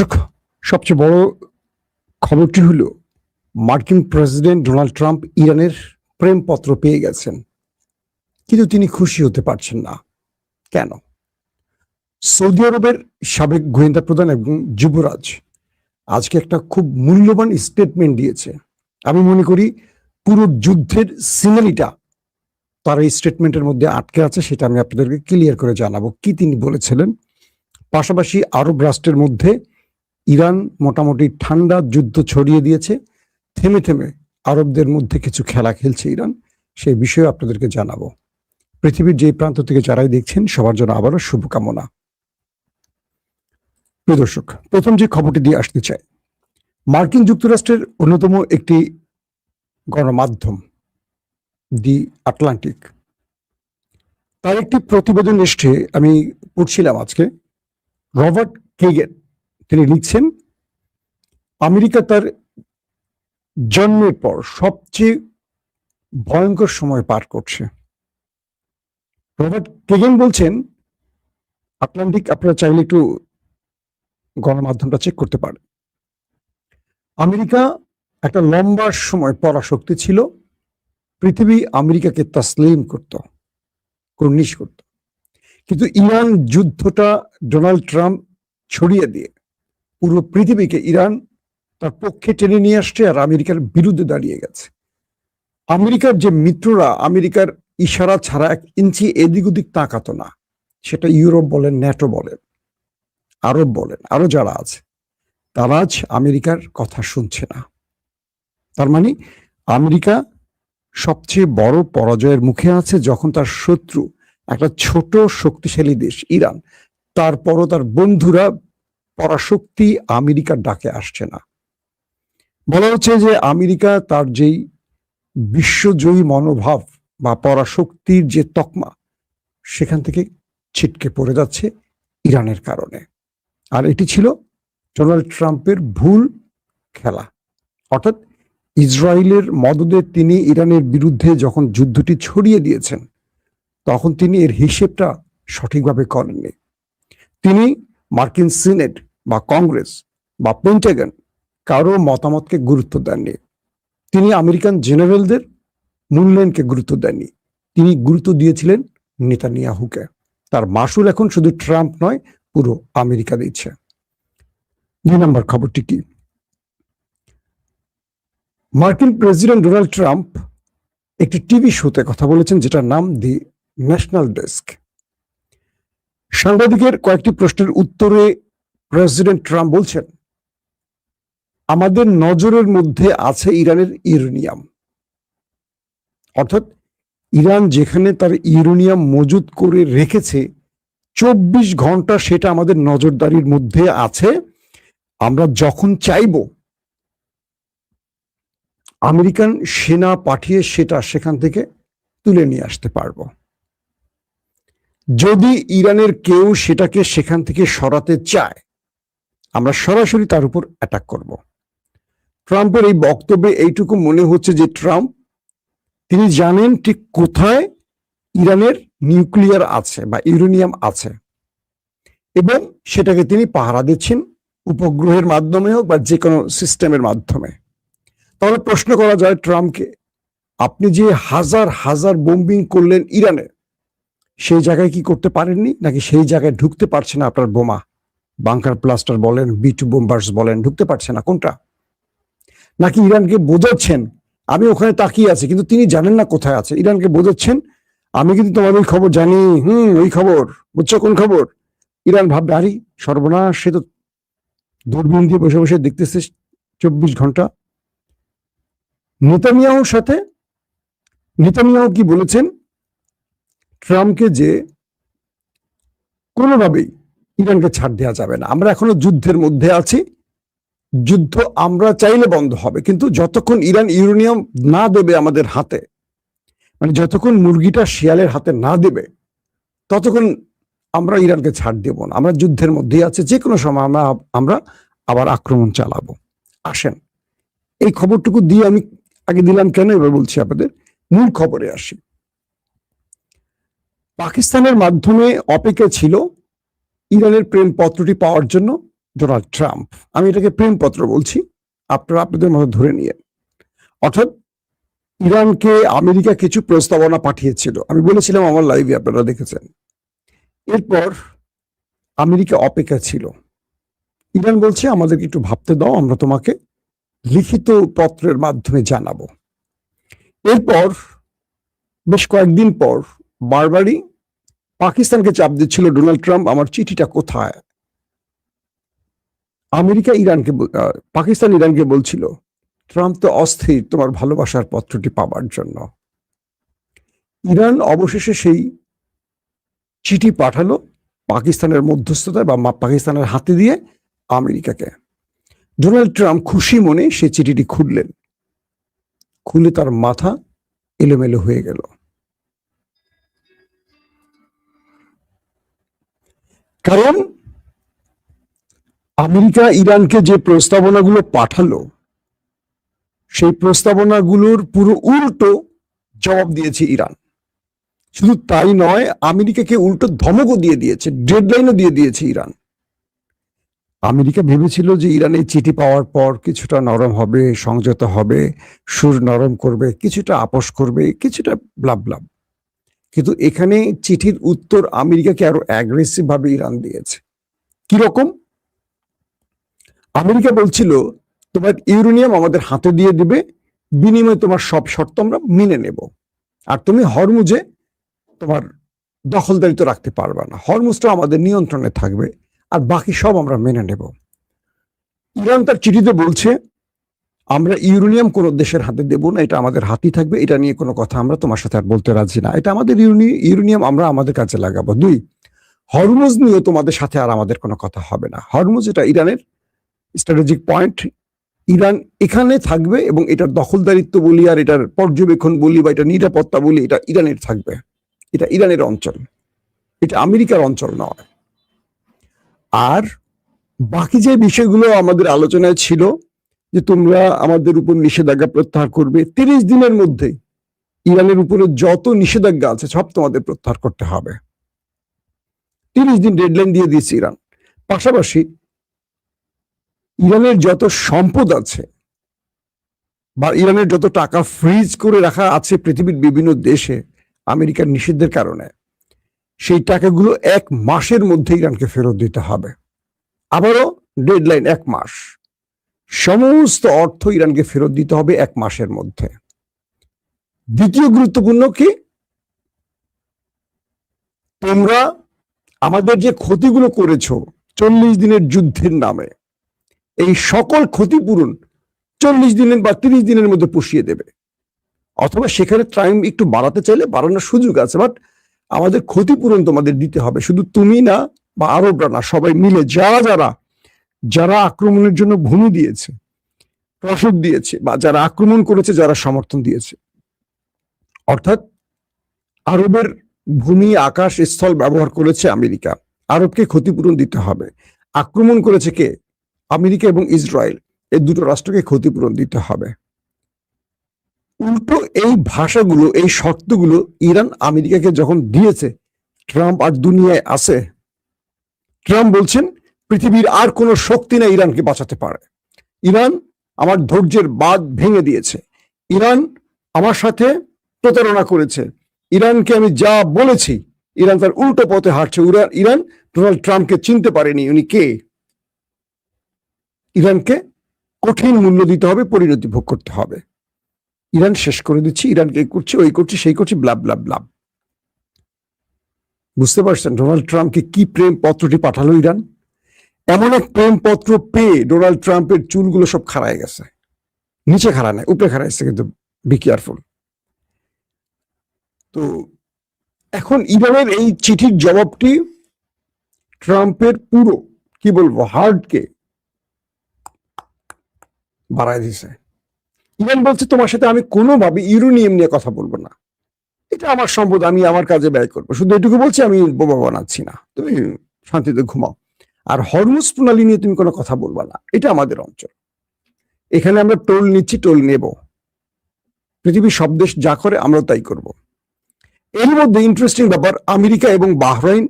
দর্শক, সবচেয়ে বড় খবরটি হলো মার্কিন প্রেসিডেন্ট ডোনাল্ড ট্রাম্প ইরানের প্রেমপত্র পেয়ে গেছেন, কিন্তু তিনি খুশি হতে পারছেন না। কেন? সৌদি আরবের সাবেক গোয়েন্দা প্রধান এবং যুবরাজ আজকে একটা খুব মূল্যবান স্টেটমেন্ট দিয়েছে। আমি মনে করি পুরো যুদ্ধের সিনারিটা তার এই স্টেটমেন্টের মধ্যে আটকে আছে, সেটা আমি আপনাদেরকে ক্লিয়ার করে জানাবো কি তিনি বলেছিলেন। পাশাপাশি আরব রাষ্ট্রের মধ্যে ইরান মোটামুটি ঠান্ডা যুদ্ধ ছড়িয়ে দিয়েছে, থেমে থেমে আরবদের মধ্যে কিছু খেলা খেলছে ইরান, সেই বিষয়ে আপনাদেরকে জানাবো। পৃথিবীর যে প্রান্ত থেকে যারাই দেখছেন সবার জন্য আবারও শুভকামনা। প্রিয় দর্শক, প্রথম যে খবরটি দিয়ে আসতে চাই, মার্কিন যুক্তরাষ্ট্রের অন্যতম একটি গণমাধ্যম দি আটলান্টিক, তার একটি প্রতিবেদন এসছে, আমি পড়ছিলাম আজকে। রবার্ট কেগেন তিনি লিখছেন, আমেরিকা তার জন্মের পর সবচেয়ে ভয়ঙ্কর সময় পার করছে। রবার্ট কেগেন বলছেন, আটলান্টিক আপনারা চাইলে একটু গণমাধ্যমটা চেক করতে পারেন, আমেরিকা একটা লম্বা সময় পরাশক্তি ছিল, পৃথিবী আমেরিকাকে তাসলিম করত, কুর্নিশ করত, কিন্তু ইরান যুদ্ধটা ডোনাল্ড ট্রাম্প ছড়িয়ে দিয়ে পুরো পৃথিবীকে ইরান তার পক্ষে টেনে নিয়ে আসছে আর আমেরিকার বিরুদ্ধে দাঁড়িয়ে গেছে। আমেরিকার যে মিত্ররা আমেরিকার ইশারা ছাড়া এক ইঞ্চি এদিক ওদিক তাকাতো না, সেটা ইউরোপ বলেন, ন্যাটো বলেন, আরব বলেন, আরো যারা আছে, তারা আজ আমেরিকার কথা শুনছে না। তার মানে আমেরিকা সবচেয়ে বড় পরাজয়ের মুখে আছে, যখন তার শত্রু একটা ছোট শক্তিশালী দেশ ইরান, তারপরও তার বন্ধুরা পরাশক্তি আমেরিকার ডাকে আসছে না। বলা হচ্ছে যে আমেরিকা তার যেই বিশ্বজয়ী মনোভাব বা পরাশক্তির যে তকমা, সেখান থেকে ছিটকে পড়ে যাচ্ছে ইরানের কারণে। আর এটি ছিল ডোনাল্ড ট্রাম্পের ভুল খেলা, অর্থাৎ ইসরায়েলের মদদে তিনি ইরানের বিরুদ্ধে যখন যুদ্ধটি ছড়িয়ে দিয়েছেন, তখন তিনি এর হিসেবটা সঠিকভাবে করেননি। তিনি মার্কিন সিনেট বা কংগ্রেস বা পেন্টাগন কারো মতামতকে গুরুত্ব দেননি। তিনি আমেরিকান জেনারেলদের মূল্যায়নকে গুরুত্ব দেননি। তিনি গুরুত্ব দিয়েছিলেন নেতানিয়াহুকে। তার মাসুল এখন শুধু ট্রাম্প নয়, পুরো আমেরিকা দিচ্ছে। 2 নম্বর খবরটি কি? মার্কিন প্রেসিডেন্ট ডোনাল্ড ট্রাম্প একটি টিভি শোতে কথা বলেছেন, যেটার নাম দি ন্যাশনাল ডেস্ক। সাংবাদিকের কয়েকটি প্রশ্নের উত্তরে প্রেসিডেন্ট ট্রাম্প বলছেন, আমাদের নজরের মধ্যে আছে ইরানের ইউরেনিয়াম, অর্থাৎ ইরান যেখানে তার ইউরেনিয়াম মজুত করে রেখেছে 24 ঘন্টা সেটা আমাদের নজরদারির মধ্যে আছে। আমরা যখন চাইব আমেরিকান সেনা পাঠিয়ে সেটা সেখান থেকে তুলে নিয়ে আসতে পারবো। যদি ইরানের কেউ সেটাকে সেখান থেকে সরাতে চায়, আমরা সরাসরি তার উপর অ্যাটাক করব। ট্রাম্পের এই বক্তব্যে এইটুকু মনে হচ্ছে যে ট্রাম্প তিনি জানেন ঠিক কোথায় ইরানের নিউক্লিয়ার আছে বা ইউরেনিয়াম আছে, এবং সেটাকে তিনি পাহারা দিচ্ছেন, উপগ্রহের মাধ্যমে হোক বা যে কোনো সিস্টেমের মাধ্যমে। তাহলে প্রশ্ন করা যায় ট্রাম্পকে, আপনি যে হাজার হাজার বোম্বিং করলেন ইরানে, সেই জায়গায় কি করতে পারেননি, নাকি সেই জায়গায় ঢুকতে পারছে না আপনার বোমা, বাংকার ব্লাস্টার বলেন, B2 বোম্বার্স বলেন, ঢুকতে পারছে না? কোনটা? নাকি ইরানকে বোঝাচ্ছেন আমি ওখানে তাকিয়ে আছি, কিন্তু তিনি জানেন না কোথায় আছে? ইরানকে বোঝাচ্ছেন আমি কিন্তু তোমার ওই খবর জানি, ওই খবর বুঝছো, কোন খবর? ইরান ভাববে আরে সর্বনাশ, সে তো দূরবীন দিয়ে বসে বসে দেখতেছে 24 ঘন্টা। নেতানিয়াহু কি বলেছেন ট্রাম্পকে, যে কোনোভাবেই ইরানকে ছাড় দেওয়া যাবে না, আমরা এখনো যুদ্ধের মধ্যে আছি, যুদ্ধ আমরা চাইলে বন্ধ হবে, কিন্তু যতক্ষণ ইরান ইউরেনিয়াম না দেবে আমাদের হাতে, মানে যতক্ষণ মুরগিটা শিয়ালের হাতে না দেবে, ততক্ষণ আমরা ইরানকে ছাড় দেব না। আমরা যুদ্ধের মধ্যেই আছি, যে কোনো সময় আমরা আবার আক্রমণ চালাবো। আসেন, এই খবরটুকু দিয়ে আমি আগে দিলাম কেন, এবার বলছি আপনাদের মূল খবরে আসি। পাকিস্তানের মাধ্যমে অপেক্ষা ছিল ইরানের প্রেমপত্রটি পাওয়ার জন্য, ডোনাল্ড ট্রাম্প, আমি এটাকে প্রেমপত্র বলছি, আপনারা আপনাদের মতো ধরে নিয়ে, অর্থাৎ ইরানকে আমেরিকা কিছু প্রস্তাবনা পাঠিয়েছিল, আমি বলেছিলাম আমার লাইভে, আপনারা দেখেছেন। এরপর আমেরিকা অপেক্ষা ছিল। ইরান বলছে আমাদেরকে একটু ভাবতে দাও, আমরা তোমাকে লিখিত পত্রের মাধ্যমে জানাবো। এরপর বেশ কয়েকদিন পর বারবারই পাকিস্তানকে চাপ দিচ্ছিল ডোনাল্ড ট্রাম্প, আমার চিঠিটা কোথায়। পাকিস্তান ইরানকে বলছিল ট্রাম্প তো অস্থির তোমার ভালোবাসার পত্রটি পাবার জন্য। ইরান অবশেষে সেই চিঠি পাঠালো পাকিস্তানের মধ্যস্থতায় বা পাকিস্তানের হাতে দিয়ে আমেরিকাকে। ডোনাল্ড ট্রাম্প খুশি মনে সেই চিঠিটি খুললেন, খুলে তার মাথা এলোমেলো হয়ে গেল। কারণ আমেরিকা ইরানকে যে প্রস্তাবনাগুলো পাঠালো, সেই প্রস্তাবনাগুলোর পুরো উল্টো জবাব দিয়েছে ইরান। শুধু তাই নয়, আমেরিকাকে উল্টো ধমকও দিয়ে দিয়েছে, ডেডলাইনও দিয়ে দিয়েছে ইরান। আমেরিকা ভেবেছিল যে ইরান এই চিঠি পাওয়ার পর কিছুটা নরম হবে, সংযত হবে, সুর নরম করবে, কিছুটা আপোষ করবে, কিছুটা ব্লাব ব্লাব। কিন্তু এখানে চিঠির উত্তর আমেরিকাকে আরো অ্যাগ্রেসিভ ভাবে ইরান দিয়েছে। কিরকম? আমেরিকা বলছিল তোমার ইউরেনিয়াম আমাদের হাতে দিয়ে দিবে, বিনিময়ে তোমার সব শর্ত আমরা মেনে নেব, আর তুমি হরমুজে তোমার দখলদারিত্ব রাখতে পারবে না, হরমুজটা আমাদের নিয়ন্ত্রণে থাকবে, আর বাকি সব আমরা মেনে নেব। ইরান তার চিঠিতে বলছে আমরা ইউরেনিয়াম কোনো দেশের হাতে দেব না, এটা আমাদের হাতেই থাকবে, এটা নিয়ে কোনো কথা আমরা তোমার সাথে আর বলতে রাজি না, এটা আমাদের ইউরেনিয়াম আমরা আমাদের কাছে লাগাবো। 2, হরমুজ নিয়ে তোমাদের সাথে আর আমাদের কোনো কথা হবে না। হরমুজ এটা ইরানের স্ট্র্যাটেজিক পয়েন্ট, ইরান এখানে থাকবে এবং এটার দখলদারিত্ব বলি আর এটার পর্যবেক্ষণ বলি বা এটা নিরাপত্তা বলি, এটা ইরানের থাকবে, এটা ইরানের অঞ্চল, এটা আমেরিকার অঞ্চল নয়। আর বাকি যে বিষয়গুলো আমাদের আলোচনায় ছিল যে তোমরা আমাদের উপর নিষেধাজ্ঞা প্রত্যাহার করবে, 30 দিনের মধ্যে ইরানের উপরে যত নিষেধাজ্ঞা আছে সব তোমাদের প্রত্যাহার করতে হবে। 30 দিন ডেডলাইন দিয়ে দিয়েছে ইরান। পাশাপাশি ইরানের যত সম্পদ আছে বা ইরানের যত টাকা ফ্রিজ করে রাখা আছে পৃথিবীর বিভিন্ন দেশে আমেরিকার নিষেধের কারণে, সেই টাকাগুলো 1 মাসের মধ্যে ইরানকে ফেরত দিতে হবে। আবারও ডেডলাইন 1 মাস, সমস্ত অর্থ ইরানকে ফেরত দিতে হবে 1 মাসের মধ্যে। দ্বিতীয় গুরুত্বপূর্ণ কি, তোমরা আমাদের যে ক্ষতিগুলো করেছো 40 দিনের যুদ্ধের নামে, এই সকল ক্ষতিপূরণ 40 দিনের বা 30 দিনের মধ্যে পুষিয়ে দেবে, অথবা সেখানে টাইম একটু বাড়াতে চাইলে বাড়ানোর সুযোগ আছে, বাট আমাদের ক্ষতিপূরণ তোমাদের দিতে হবে। শুধু তুমি না বা আরবরা না, সবাই মিলে যারা আক্রমণের জন্য ভূমি দিয়েছে, রসদ দিয়েছে, বা যারা আক্রমণ করেছে, যারা সমর্থন দিয়েছে, অর্থাৎ আরবের ভূমি, আকাশ, স্থল ব্যবহার করেছে আমেরিকা, আরবকে ক্ষতিপূরণ দিতে হবে। আক্রমণ করেছে কে? আমেরিকা এবং ইসরায়েল, এই দুটো রাষ্ট্রকে ক্ষতিপূরণ দিতে হবে। উল্টো এই ভাষাগুলো, এই শর্তগুলো ইরান আমেরিকাকে যখন দিয়েছে, ট্রাম্প আর দুনিয়ায় আছে, ট্রাম্প বলছেন পৃথিবীর আর কোনো শক্তি না ইরানকে বাঁচাতে পারে। ইরান আমার ধৈর্যের বাঁধ ভেঙে দিয়েছে, ইরান আমার সাথে প্রতারণা করেছে, ইরানকে আমি যা বলেছি ইরান তার উল্টো পথে হাঁটছে। ইরান ডোনাল্ড ট্রাম্পকে চিনতে পারেনি, উনি কে। ইরানকে কঠিন মূল্য দিতে হবে, পরিণতি ভোগ করতে হবে। ইরান শেষ করে দিচ্ছি, ইরানকে করছে, ওই করছে, সেই করছে, ব্লাব ব্লাব ব্লাব। বুঝতে পারছেন ডোনাল্ড ট্রাম্পকে কি প্রেম পত্রটি পাঠালো ইরান? এমন এক প্রেম পত্র পেয়ে ডোনাল্ড ট্রাম্পের চুলগুলো সব খাড়ায় গেছে, নিচে খাড়া নাই, উপরে খাড়াইছে, কিন্তু বি কেয়ারফুল। তো এখন ইরানের এই চিঠির জবাবটি ট্রাম্পের পুরো কি বলবো হার্টকে বাড়ায় দিছে। ইরান বলছে তোমার সাথে আমি কোনোভাবে ইউরেনিয়াম নিয়ে কথা বলবো না, এটা আমার সম্পদ, আমি আমার কাজে ব্যয় করবো, শুধু এটুকু বলছি, আমি বোমা বানাচ্ছি না, তুমি শান্তিতে ঘুমাও। আর হরমুজ প্রণালী নিয়ে তুমি কোনো কথা বলবা না, এটা আমাদের অঞ্চল, এখানে আমরা টোল নিচ্ছি, টোল নেব, পৃথিবীর সব দেশ যা করে আমরা তাই করব। এর মধ্যে ইন্টারেস্টিং ব্যাপার, আমেরিকা এবং বাহরাইন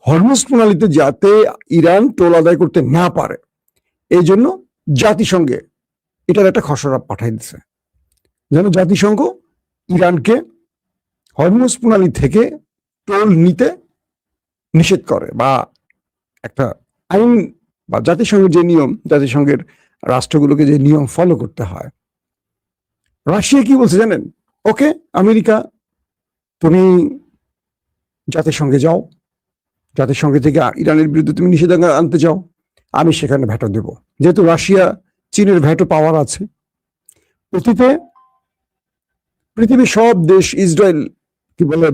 হরমুজ প্রণালীতে যাতে ইরান টোল আদায় করতে না পারে এই জন্য জাতিসংঘে এটার একটা খসড়া পাঠাই দিচ্ছে, যেন জাতিসংঘ ইরানকে হরমুজ প্রণালী থেকে টোল নিতে নিষেধ করে, বা একটা আইন বা জাতিসংঘের যে নিয়ম, জাতিসংঘের রাষ্ট্রগুলোকে যে নিয়ম ফলো করতে হয়। রাশিয়া কি বলছে জানেন? ওকে আমেরিকা, তুমি জাতিসংঘে যাও, জাতিসংঘ থেকে ইরানের বিরুদ্ধে তুমি নিষেধাজ্ঞা আনতে চাও, আমি সেখানে ভেটো দেব। যেহেতু রাশিয়া চীনের ভেটো পাওয়ার আছে, অতীতে পৃথিবীর সব দেশ ইসরায়েল কি বলে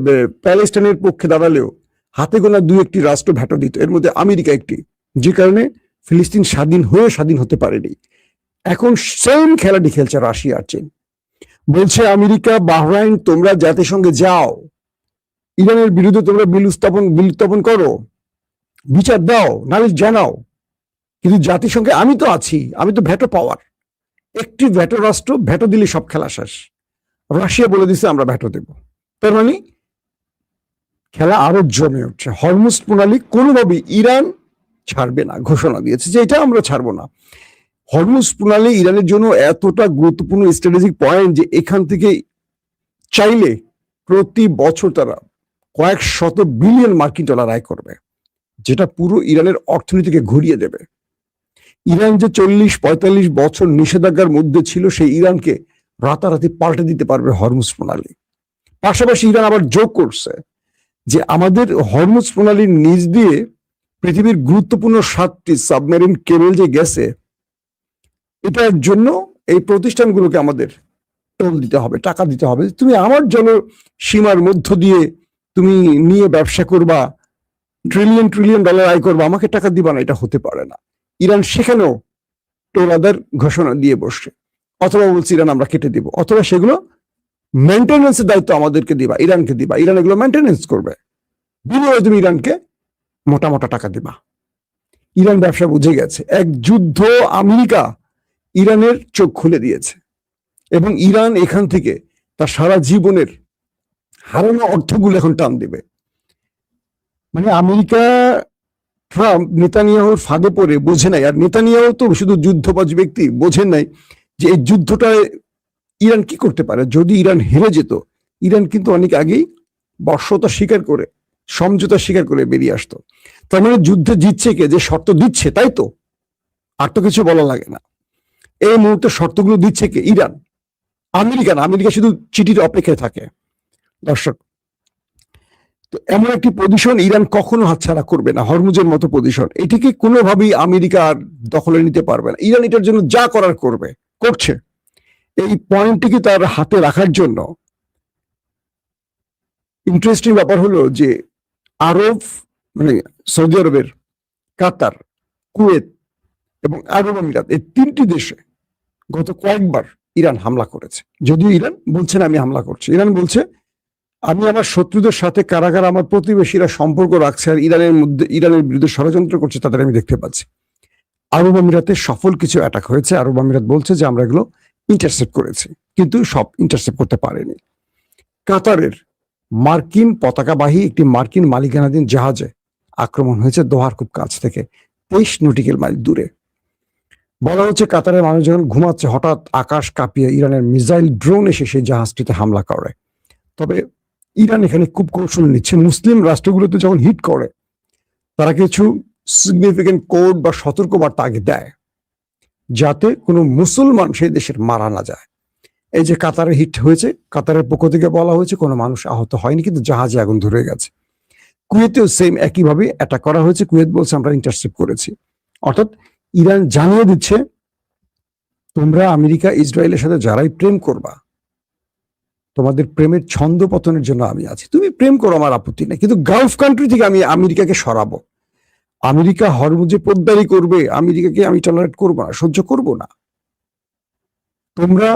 প্যালেস্টাইনের পক্ষে দাঁড়ালেও হাতে গোনা দুই একটি রাষ্ট্র ভেটো দিত, এর মধ্যে আমেরিকা একটি, যে কারণে ফিলিস্তিন স্বাধীন হতে পারেনি। এখন সেম খেলাটি খেলছে রাশিয়া আর চীন। বলছে আমেরিকা, বাহরাইন, তোমরা জাতিসংঘে যাও, ইরানের বিরুদ্ধে তোমরা বিল উত্থাপন করো, বিচার দাও, নালিশ জানাও, কিন্তু জাতিসংঘে আমি তো আছি, আমি তো ভেটো পাওয়ার। একটি ভেটো রাষ্ট্র ভেটো দিলে সব খেলা শেষ। রাশিয়া বলে দিচ্ছে আমরা ভেটো দেব। তার মানে খেলা আরো জমে উঠছে। হরমুজ প্রণালী কোনোভাবেই ইরান ছাড়বে না, ঘোষণা দিয়েছে যে এটা আমরা ছাড়বো না। হরমুজ প্রণালী ইরানের জন্য এতটা গুরুত্বপূর্ণ স্ট্র্যাটেজিক পয়েন্ট যে এখান থেকে চাইলে প্রতি বছর তারা কয়েক শত বিলিয়ন মার্কিন ডলার আয় করবে, যেটা পুরো ইরানের অর্থনীতিকে ঘুরিয়ে দেবে। ইরান যে 40-45 বছর নিষেধাজ্ঞার মধ্যে ছিল, সেই ইরানকে রাতারাতি পাল্টে দিতে পারবে হরমুজ প্রণালী। পাশাপাশি ইরান আবার যোগ করছে যে আমাদের হরমুজ প্রণালীর নিচ দিয়ে পৃথিবীর গুরুত্বপূর্ণ 7টি সাবমেরিন কেবল যে গেছে, এটার জন্য এই প্রতিষ্ঠানগুলোকে আমাদের টোল দিতে হবে, টাকা দিতে হবে। তুমি আমার জন্য সীমার মধ্য দিয়ে তুমি নিয়ে ব্যবসা করবা, ট্রিলিয়ন ডলার আয় করবা, আমাকে টাকা দিবা না, এটা হতে পারে না। ইরান সেখানেও টোল আদায়ের ঘোষণা দিয়ে বসছে। অথবা বলছে ইরান আমরা কেটে দিব, অথবা সেগুলো মেনটেন্যান্সের দায়িত্ব আমাদেরকে দিবা, ইরানকে দিবা, ইরান এগুলো মেনটেন্যান্স করবে, বিনিময়ে তুমি ইরানকে মোটা মোটা টাকা দিবা। ইরান ব্যবসা বুঝে গেছে। এক যুদ্ধ আমেরিকা ইরানের চোখ খুলে দিয়েছে, এবং ইরান এখান থেকে তার সারা জীবনের হারানো অর্থগুলো এখন টান দিবে। মানে আমেরিকা, ট্রাম্প নেতানিয়াহুর ফাঁদে পড়ে বোঝে নাই, আর নেতানিয়াহু তো শুধু যুদ্ধবাজ ব্যক্তি, বোঝেন নাই যে এই যুদ্ধটায় ইরান কি করতে পারে। যদি ইরান হেরে যেত, ইরান কিন্তু অনেক আগেই বর্ষতা স্বীকার করে, সমঝোতা স্বীকার করে বেরিয়ে আসতো। তার মানে যুদ্ধে জিতছে কে? যে শর্ত দিচ্ছে, তাই তো, আর তো কিছু বলা লাগে না। এই মুহূর্তে শর্তগুলো দিচ্ছে কে? ইরান, আমেরিকা না। আমেরিকা শুধু চিঠির অপেক্ষায় থাকে। দর্শক, তো এমন একটি পজিশন ইরান কখনো হাতছাড়া করবে না, হরমুজের মতো পজিশন। এটিকে কোনোভাবেই আমেরিকা আর দখলে নিতে পারবে না। ইরান এটার জন্য যা করার করছে। এই পয়েন্টটিকে তার হাতে রাখার জন্য ইন্টারেস্টিং ব্যাপার হলো যে আরব, মানে সৌদি আরবের, কাতার, কুয়েত এবং আরব আমিরাত, এই 3টি দেশে গত কয়েকবার ইরান হামলা করেছে। যদিও ইরান বলছে না আমি হামলা করছি, ইরান বলছে আমি আমার শত্রুদের সাথে কারাগার আমার প্রতিবেশীরা সম্পর্ক রাখছে, আর ইরানের বিরুদ্ধে ষড়যন্ত্র করছে, তাদের আমি দেখতে পাচ্ছি। আরব আমিরাতে সফল কিছু অ্যাটাক হয়েছে। আরব আমিরাত বলছে যে আমরা এগুলো ইন্টারসেপ্ট করেছি, কিন্তু সব ইন্টারসেপ্ট করতে পারেনি। কাতারের মার্কিন পতাকাবাহী একটি মার্কিন মালিকানাধীন জাহাজে আক্রমণ হয়েছে দোহার খুব কাছ থেকে, 23 নটিক্যাল মাইল দূরে। বলা হচ্ছে কাতারের মানুষ যখন ঘুমাচ্ছে, হঠাৎ আকাশ কাঁপিয়ে ইরানের মিসাইল ড্রোন এসে সেই জাহাজটিতে হামলা করে। তবে ইরান এখানে খুব কৌশল নিচ্ছে। মুসলিম রাষ্ট্রগুলোতে যখন হিট করে, তারা কিছু সিগনিফিকেন্ট কোড বা সতর্কবার্তা আগে দেয়, যাতে কোনো মুসলমান সেই দেশের মারা না যায়। এই যে কাতারে হিট হয়েছে, কাতারের পক্ষ থেকে বলা হয়েছে কোনো মানুষ আহত হয়নি, কিন্তু জাহাজে আগুন ধরে গেছে। কুয়েতেও সেম একইভাবে অ্যাটাক করা হয়েছে। কুয়েত বলছে আমরা ইন্টারসেপ্ট করেছি। অর্থাৎ ইরান জানিয়ে দিচ্ছে তোমরা আমেরিকা ইসরায়েলের সাথে যারাই প্রেম করবা, তোমাদের প্রেমের ছন্দ পতনের জন্য আমি আছি। তুমি প্রেম করো, আমার আপত্তি নেই, কিন্তু গালফ কান্ট্রি থেকে আমি আমেরিকাকে সরাবো। আমেরিকা হরমুজে পোদ্দারি করবে, আমেরিকাকে আমি টলারেট করবো না, সহ্য করব না। তোমরা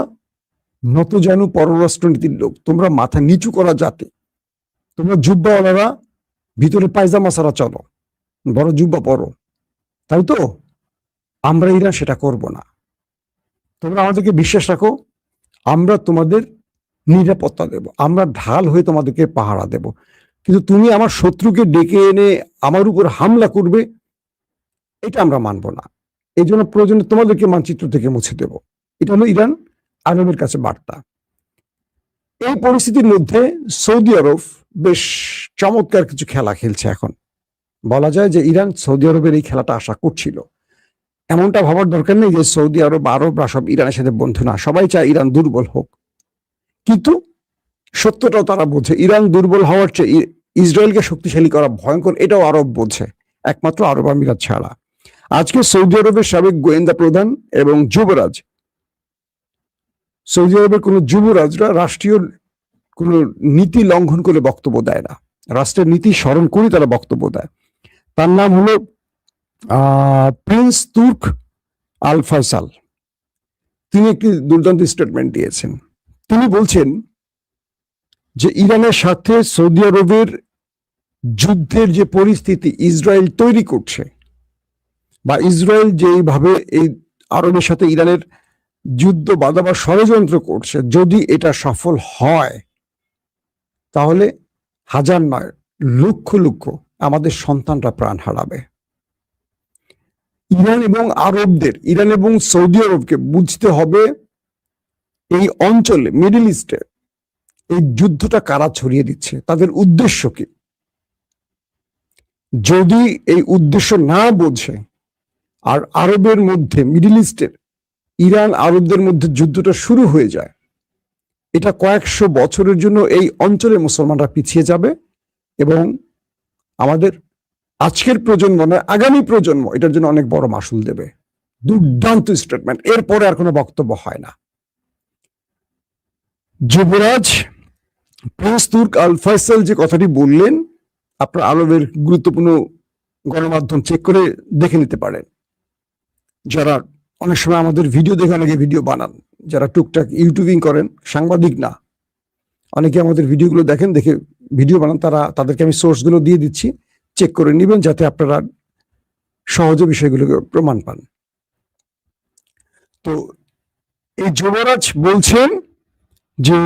নতজানু পররাষ্ট্রনীতির লোক, তোমরা মাথা নিচু করা জাতি, তোমরা জুব্বাওয়ালারা ভিতরে পায়জামা ছাড়া চলো, বড় জুব্বা পরো, তাই তো? আমরা ইরান সেটা করব না। তোমরা আমাদেরকে বিশ্বাস রাখো, আমরা তোমাদের নিরাপত্তা দেব, আমরা ঢাল হয়ে তোমাদেরকে পাহারা দেব, কিন্তু তুমি আমার শত্রুকে ডেকে এনে আমার উপর হামলা করবে, এটা আমরা মানব না। এই জন্য প্রয়োজনে তোমাদেরকে মানচিত্র থেকে মুছে দেব। এটা হলো ইরান আরবের কাছে বার্তা। এই পরিস্থিতির মধ্যে সৌদি আরব বেশ চমৎকার কিছু খেলা খেলছে এখন। বলা যায় যে ইরান সৌদি আরবের এই খেলাটা আশা করছিল। এমনটা ভাবার দরকার নেই যে সৌদি আরবরা সব ইরানের সাথে বন্ধু না, সবাই চায় ইরান দুর্বল হোক। কিন্তু সত্যটাও তারা বোঝে, ইরান দুর্বল হওয়ার চেয়ে ইসরায়েলকে শক্তিশালী করা ভয়ঙ্কর, এটাও আরব বোঝে, একমাত্র আরব আমিরাত ছাড়া। আজকে সৌদি আরবের সাবেক গোয়েন্দা প্রধান এবং যুবরাজ, সৌদি আরবের কোন যুবরাজরা রাষ্ট্রীয় কোন নীতি লঙ্ঘন করে বক্তব্য দেয় না, রাষ্ট্রের নীতি স্মরণ করে তারা বক্তব্য দেয়। তার নাম হলো প্রিন্স তুর্ক আল ফয়সাল। তিনি একটি দুর্দান্ত স্টেটমেন্ট দিয়েছেন। তিনি বলছেন যে ইরানের সাথে সৌদি আরবের যুদ্ধের যে পরিস্থিতি ইসরায়েল তৈরি করছে, বা ইসরায়েল যেইভাবে এই আরবের সাথে ইরানের যুদ্ধ বাঁধাবার ষড়যন্ত্র করছে, যদি এটা সফল হয় তাহলে হাজার নয় লক্ষ লক্ষ আমাদের সন্তানরা প্রাণ হারাবে। ইরান এবং সৌদি আরবকে বুঝতে হবে এই অঞ্চলে, মিডল ইস্টে এই যুদ্ধটা কারা ছড়িয়ে দিচ্ছে, তাদের উদ্দেশ্য কি। যদি এই উদ্দেশ্য না বোঝে আর আরবের মধ্যে, মিডল ইস্টের ইরান আরবদের মধ্যে যুদ্ধটা শুরু হয়ে যায়, এটা কয়েকশো বছরের জন্য এই অঞ্চলে মুসলমানরা পিছিয়ে যাবে এবং আমাদের আজকের প্রজন্ম নয়, আগামী প্রজন্ম এটার জন্য অনেক বড় মাসুল দেবে। দুর্দান্ত স্টেটমেন্ট, এরপরে আর কোনো বক্তব্য হয় না। যুবরাজ প্রিন্স তুর্ক আল ফয়সাল যে কথাটি বললেন, আপনার আরবের গুরুত্বপূর্ণ গণমাধ্যম চেক করে দেখে নিতে পারেন। যারা অনেক সময় আমাদের ভিডিও দেখে অনেকে ভিডিও বানান, যারা টুকটাক ইউটিউবিং করেন, সাংবাদিক না, অনেকে আমাদের ভিডিওগুলো দেখেন, দেখে ভিডিও বানান, তাদেরকে আমি সোর্সগুলো দিয়ে দিচ্ছি, চেক করে নেবেন যাতে আপনারা সহজে বিষয়গুলোকে প্রমাণ পান। তো এই যুবরাজ বলছেন যে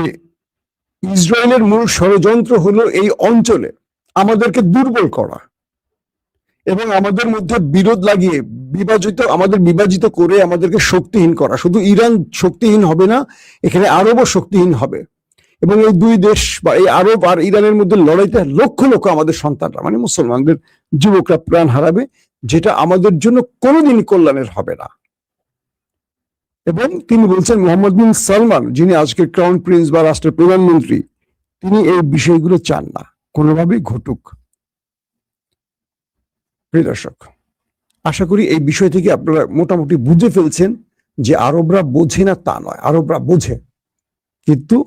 ইসরায়েলের মূল ষড়যন্ত্র হলো এই অঞ্চলে আমাদেরকে দুর্বল করা এবং আমাদের মধ্যে বিরোধ লাগিয়ে আমাদের বিভাজিত করে আমাদেরকে শক্তিহীন করা। শুধু ইরান শক্তিহীন হবে না, এখানে আরবও শক্তিহীন হবে এবং এই দুই দেশ বা এই আরব আর ইরানের মধ্যে লড়াইতে লক্ষ লক্ষ আমাদের সন্তানরা, মানে মুসলমানদের যুবকরা প্রাণ হারাবে, যেটা আমাদের জন্য কোনোদিনই কল্যাণের হবে না। এবং তিনি বলছেন মোহাম্মদ বিন সালমান, যিনি আজকের ক্রাউন প্রিন্স বা রাষ্ট্রের প্রধানমন্ত্রী, তিনি এই বিষয়গুলো চান না কোনোভাবেই ঘটুক। প্রিয় দর্শক, আশা করি এই বিষয় থেকে আপনারা মোটামুটি বুঝে ফেলছেন যে আরবরা বোঝে না তা নয়, আরবরা বোঝে। কিন্তু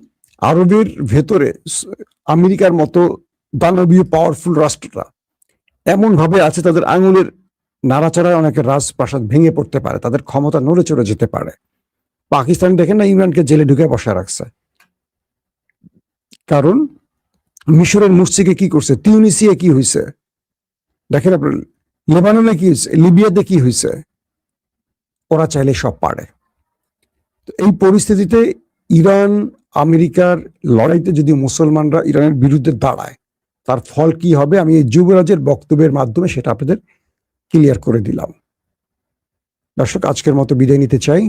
আরবের ভেতরে আমেরিকার মতো দানবীয় পাওয়ারফুল রাষ্ট্রটা এমন ভাবে আছে, তাদের আঙুলের নাড়াচাড়ায় অনেকের রাজপ্রাসাদ ভেঙে পড়তে পারে, তাদের ক্ষমতা নড়ে চড়ে যেতে পারে। পাকিস্তান দেখেন না, ইমরানকে জেলে ঢুকে বসায় রাখছে, কারণ মিশরের মুর্সিকে কি করছে, তিউনিসিয়া কি হয়েছে, দেখেন আপনার লেবাননে কি হয়েছে, লিবিয়াতে কি হয়েছে, ওরা চাইলে সব পারে। তো এই পরিস্থিতিতে ইরান আমেরিকার লড়াইতে যদি মুসলমানরা ইরানের বিরুদ্ধে দাঁড়ায়, তার ফল কি হবে আমি এই যুবরাজের বক্তব্যের মাধ্যমে সেটা আপনাদের ক্লিয়ার করে দিলাম। দর্শক, আজকের মতো বিদায় নিতে চাই।